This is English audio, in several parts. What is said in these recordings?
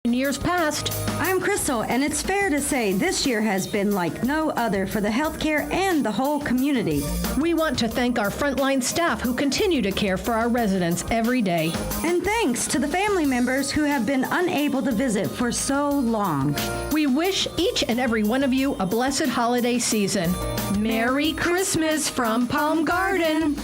In years past. I'm Crystal, and it's fair to say this year has been like no other for the healthcare and the whole community. We want to thank our frontline staff who continue to care for our residents every day. And thanks to the family members who have been unable to visit for so long. We wish each and every one of you a blessed holiday season. Merry Christmas from Palm Garden.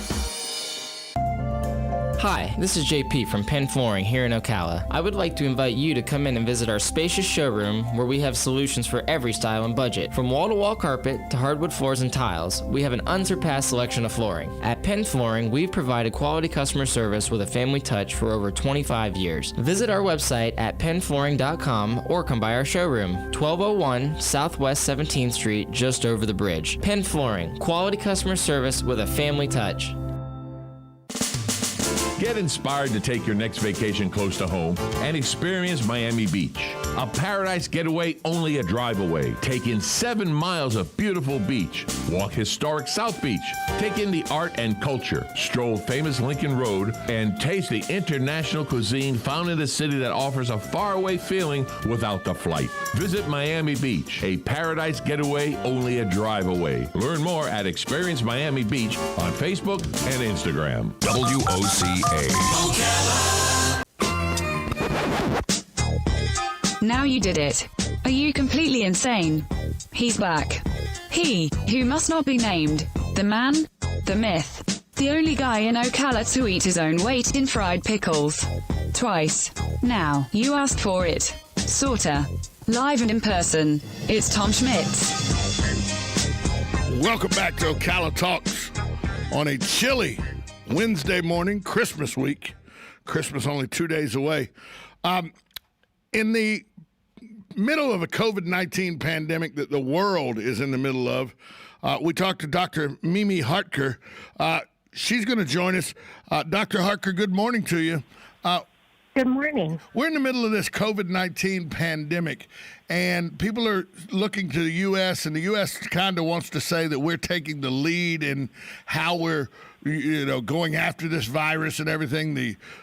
Hi, this is JP from Penn Flooring here in Ocala. I would like to invite you to come in and visit our spacious showroom where we have solutions for every style and budget. From wall-to-wall carpet to hardwood floors and tiles, we have an unsurpassed selection of flooring. At Penn Flooring, we've provided quality customer service with a family touch for over 25 years. Visit our website at pennflooring.com or come by our showroom, 1201 Southwest 17th Street, just over the bridge. Penn Flooring, quality customer service with a family touch. Get inspired to take your next vacation close to home and experience Miami Beach. A paradise getaway only a drive away. Take in 7 miles of beautiful beach. Walk historic South Beach. Take in the art and culture. Stroll famous Lincoln Road and taste the international cuisine found in the city that offers a faraway feeling without the flight. Visit Miami Beach, a paradise getaway only a drive away. Learn more at Experience Miami Beach on Facebook and Instagram. WOCA. Now you did it. Are you completely insane? He's back. He, who must not be named. The man, the myth. The only guy in Ocala to eat his own weight in fried pickles. Twice. Now, you asked for it. Sorta. Live and in person. It's Tom Schmitz. Welcome back to Ocala Talks on a chilly Wednesday morning, Christmas week. Christmas only 2 days away. In the middle of a COVID-19 pandemic that the world is in the middle of, we talked to Dr. Mimi Hartker. She's going to join us. Dr. Hartker, good morning to you. Good morning. We're in the middle of this COVID-19 pandemic, and people are looking to the U.S., and the U.S. kind of wants to say that we're taking the lead in how we're going after this virus and everything.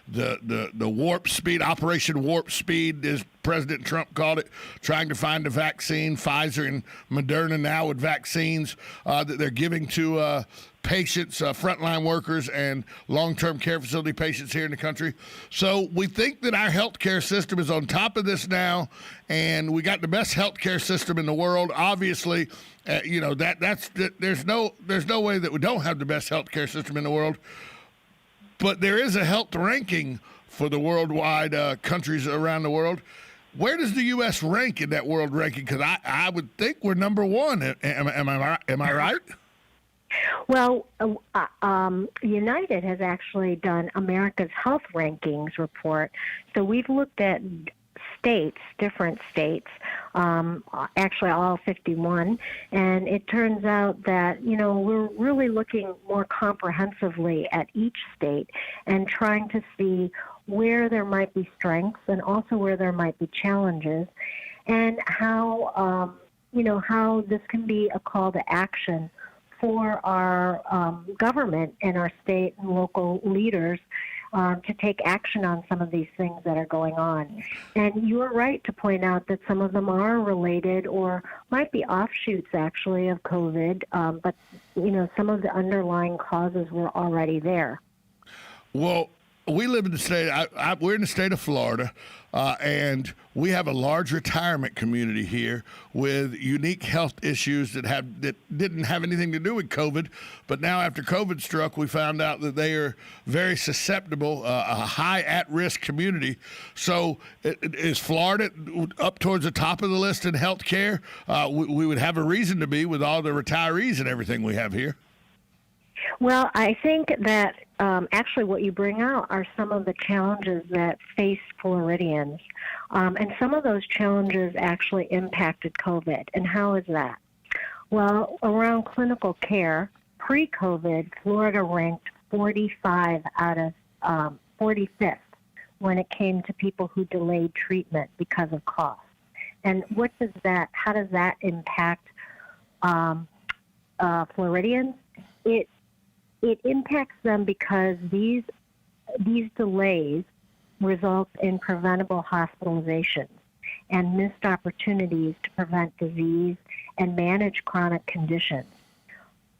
The warp speed, Operation Warp Speed, as President Trump called it, trying to find a vaccine. Pfizer and Moderna now with vaccines that they're giving to patients, frontline workers, and long-term care facility patients here in the country. So we think that our healthcare system is on top of this now, and we got the best healthcare system in the world. Obviously, there's no way that we don't have the best healthcare system in the world. But there is a health ranking for the worldwide countries around the world. Where does the U.S. rank in that world ranking? Because I would think we're number one. Am I right? Well, United has actually done America's Health Rankings report. So we've looked at states, different states, actually all 51, and it turns out that, we're really looking more comprehensively at each state and trying to see where there might be strengths and also where there might be challenges, and how, how this can be a call to action for our government and our state and local leaders to take action on some of these things that are going on. And you are right to point out that some of them are related or might be offshoots, actually, of COVID, but, some of the underlying causes were already there. Well, we live in the state, we're in the state of Florida, and we have a large retirement community here with unique health issues that didn't have anything to do with COVID. But now after COVID struck, we found out that they are very susceptible, a high at-risk community. So is Florida up towards the top of the list in health care? We would have a reason to be with all the retirees and everything we have here. Well, I think that actually what you bring out are some of the challenges that face Floridians. And some of those challenges actually impacted COVID. And how is that? Well, around clinical care, pre-COVID, Florida ranked 45 out of 45th when it came to people who delayed treatment because of cost. And how does that impact Floridians? It impacts them because these delays result in preventable hospitalizations. and missed opportunities to prevent disease and manage chronic conditions.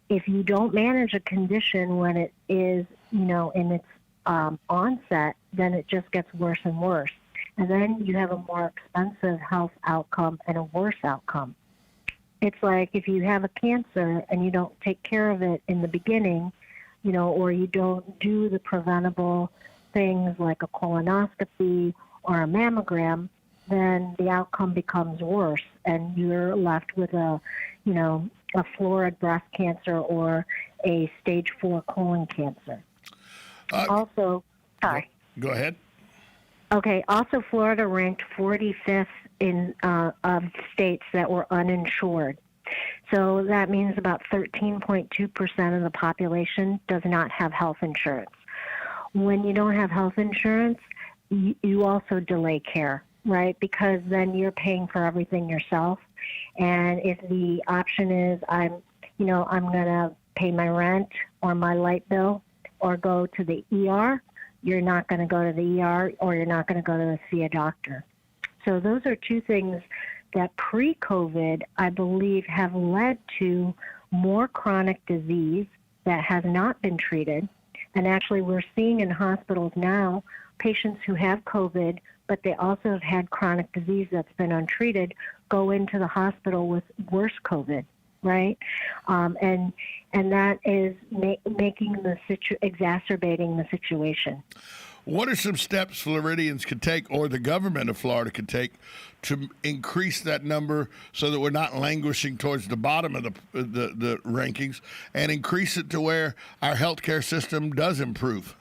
If you don't manage a condition when it is, in its onset, then it just gets worse and worse. And then you have a more expensive health outcome and a worse outcome. It's like if you have a cancer and you don't take care of it in the beginning, or you don't do the preventable things like a colonoscopy or a mammogram, then the outcome becomes worse and you're left with a florid breast cancer or a stage 4 colon cancer. Go ahead. Okay. Also, Florida ranked 45th in of states that were uninsured. So that means about 13.2% of the population does not have health insurance. When you don't have health insurance, you also delay care, right? Because then you're paying for everything yourself. And if the option is I'm going to pay my rent or my light bill or go to the ER, you're not going to go to the ER or you're not going to go to see a doctor. So those are two things that pre-COVID, I believe, have led to more chronic disease that has not been treated. And actually, we're seeing in hospitals now patients who have COVID, but they also have had chronic disease that's been untreated, go into the hospital with worse COVID, right? And that is exacerbating the situation. What are some steps Floridians could take, or the government of Florida could take, to increase that number so that we're not languishing towards the bottom of the rankings, and increase it to where our healthcare system does improve?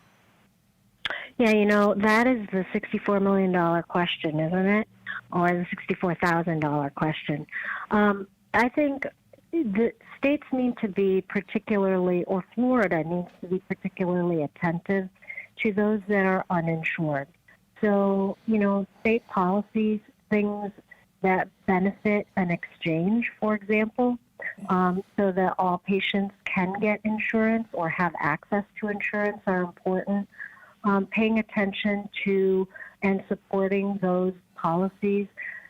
Yeah, that is the $64 million question, isn't it? Or the $64,000 question. I think the states need to be particularly, or Florida needs to be particularly attentive to those that are uninsured. So, state policies, things that benefit an exchange, for example, so that all patients can get insurance or have access to insurance are important. Paying attention to and supporting those policies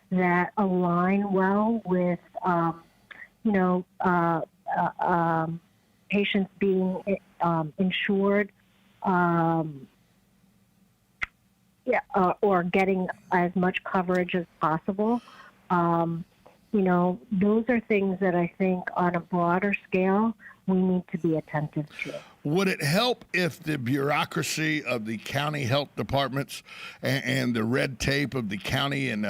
that align well with, patients being insured, or getting as much coverage as possible. Those are things that I think on a broader scale we need to be attentive to. Would it help if the bureaucracy of the county health departments and the red tape of the county and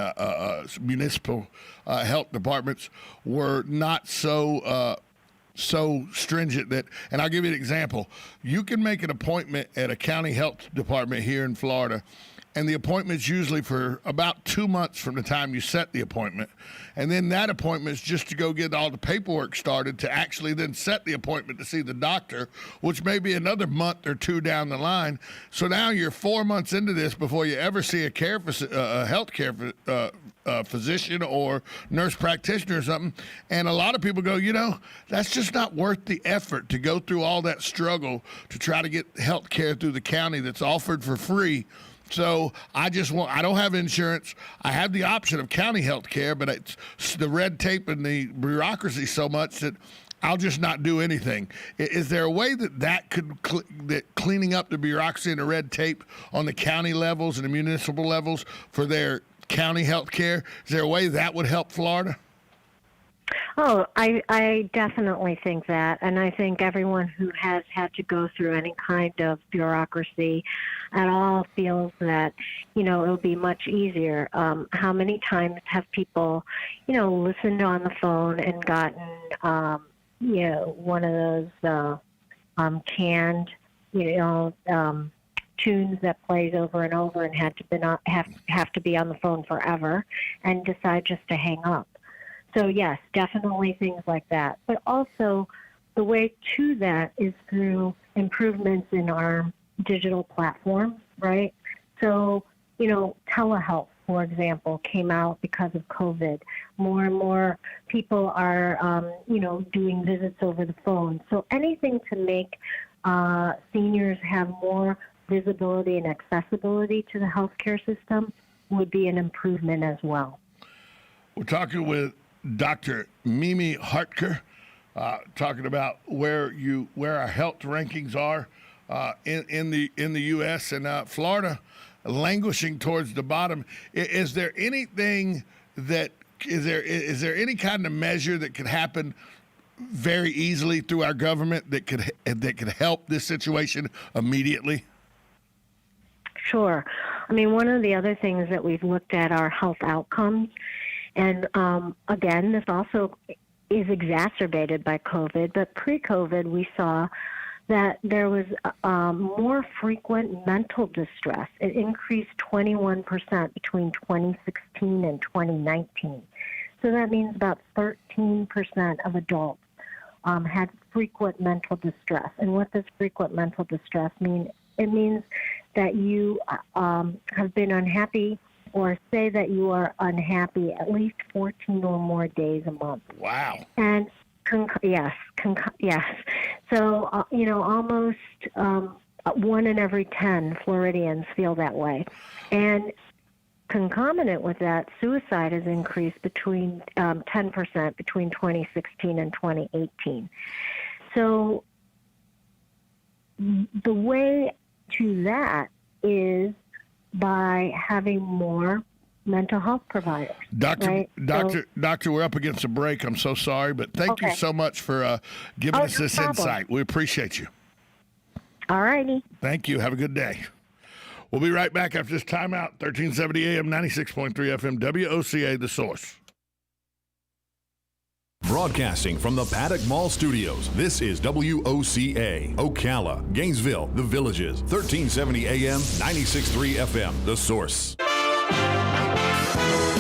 municipal health departments were not so stringent that, and I'll give you an example. You can make an appointment at a county health department here in Florida, and the appointment's usually for about 2 months from the time you set the appointment. And then that appointment is just to go get all the paperwork started to actually then set the appointment to see the doctor, which may be another month or two down the line. So now you're 4 months into this before you ever see a healthcare physician or nurse practitioner or something. And a lot of people go, that's just not worth the effort to go through all that struggle to try to get health care through the county that's offered for free. So I don't have insurance. I have the option of county health care, but it's the red tape and the bureaucracy so much that I'll just not do anything. Is there a way that cleaning up the bureaucracy and the red tape on the county levels and the municipal levels for their county health care, is there a way that would help Florida? Oh, I definitely think that. And I think everyone who has had to go through any kind of bureaucracy at all feels that, it'll be much easier. How many times have people, listened on the phone and gotten, one of those canned, tunes that plays over and over and have to be on the phone forever and decide just to hang up. So yes, definitely things like that. But also the way to that is through improvements in our digital platforms, right? So, telehealth, for example, came out because of COVID. More and more people are, doing visits over the phone. So anything to make seniors have more visibility and accessibility to the healthcare system would be an improvement as well. We're talking with Dr. Mimi Hartker, talking about where our health rankings are in the U.S. and Florida languishing towards the bottom. Is there anything that is there any kind of measure that could happen very easily through our government that could help this situation immediately? Sure. I mean, one of the other things that we've looked at are health outcomes. And again, this also is exacerbated by COVID. But pre-COVID, we saw that there was more frequent mental distress. It increased 21% between 2016 and 2019. So that means about 13% of adults had frequent mental distress. And what does frequent mental distress mean? It means that you have been unhappy, or say that you are unhappy at least 14 or more days a month. Wow. And yes. So, almost 1 in every 10 Floridians feel that way. And concomitant with that, suicide has increased between 10% between 2016 and 2018. So the way to that is by having more mental health providers. Doctor, right? We're up against a break. I'm so sorry, but thank you so much for giving us this insight. We appreciate you. All righty. Thank you. Have a good day. We'll be right back after this timeout. 1370 AM, 96.3 FM, WOCA, The Source. Broadcasting from the Paddock Mall Studios, this is WOCA, Ocala, Gainesville, The Villages, 1370 AM, 96.3 FM, The Source.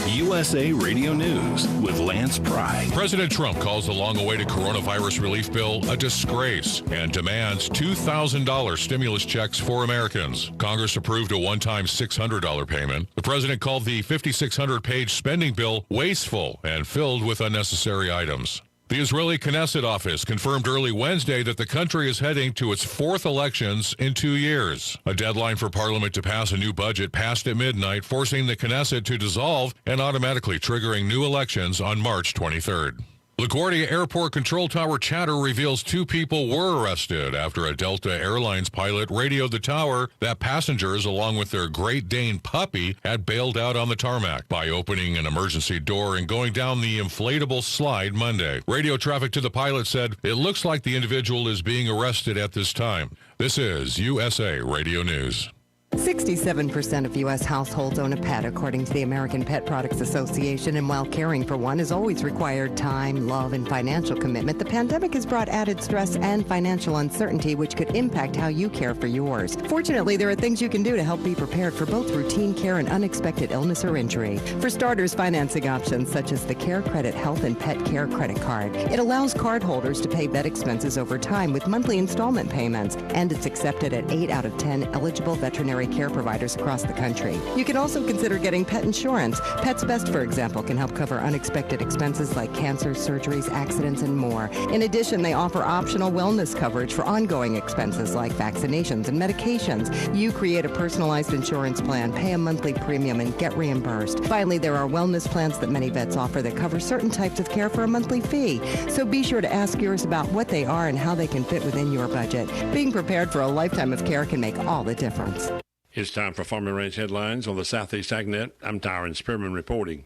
USA Radio News with Lance Pry. President Trump calls the long-awaited coronavirus relief bill a disgrace and demands $2,000 stimulus checks for Americans. Congress approved a one-time $600 payment. The president called the 5,600-page spending bill wasteful and filled with unnecessary items. The Israeli Knesset office confirmed early Wednesday that the country is heading to its fourth elections in 2 years. A deadline for Parliament to pass a new budget passed at midnight, forcing the Knesset to dissolve and automatically triggering new elections on March 23rd. LaGuardia Airport Control Tower chatter reveals 2 people were arrested after a Delta Airlines pilot radioed the tower that passengers, along with their Great Dane puppy, had bailed out on the tarmac by opening an emergency door and going down the inflatable slide Monday. Radio traffic to the pilot said, "It looks like the individual is being arrested at this time." This is USA Radio News. 67% of U.S. households own a pet, according to the American Pet Products Association, and while caring for one has always required time, love, and financial commitment, the pandemic has brought added stress and financial uncertainty, which could impact how you care for yours. Fortunately, there are things you can do to help be prepared for both routine care and unexpected illness or injury. For starters, financing options such as the Care Credit Health and Pet Care Credit Card. It allows cardholders to pay vet expenses over time with monthly installment payments, and it's accepted at 8 out of 10 eligible veterinary care providers across the country. You can also consider getting pet insurance. Pets Best, for example, can help cover unexpected expenses like cancer, surgeries, accidents, and more. In addition, they offer optional wellness coverage for ongoing expenses like vaccinations and medications. You create a personalized insurance plan, pay a monthly premium, and get reimbursed. Finally, there are wellness plans that many vets offer that cover certain types of care for a monthly fee. So be sure to ask yours about what they are and how they can fit within your budget. Being prepared for a lifetime of care can make all the difference. It's time for Farm and Ranch headlines on the Southeast AgNet. I'm Tyron Spearman reporting.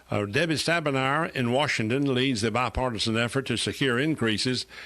Debbie Stabenow in Washington leads the bipartisan effort to secure increases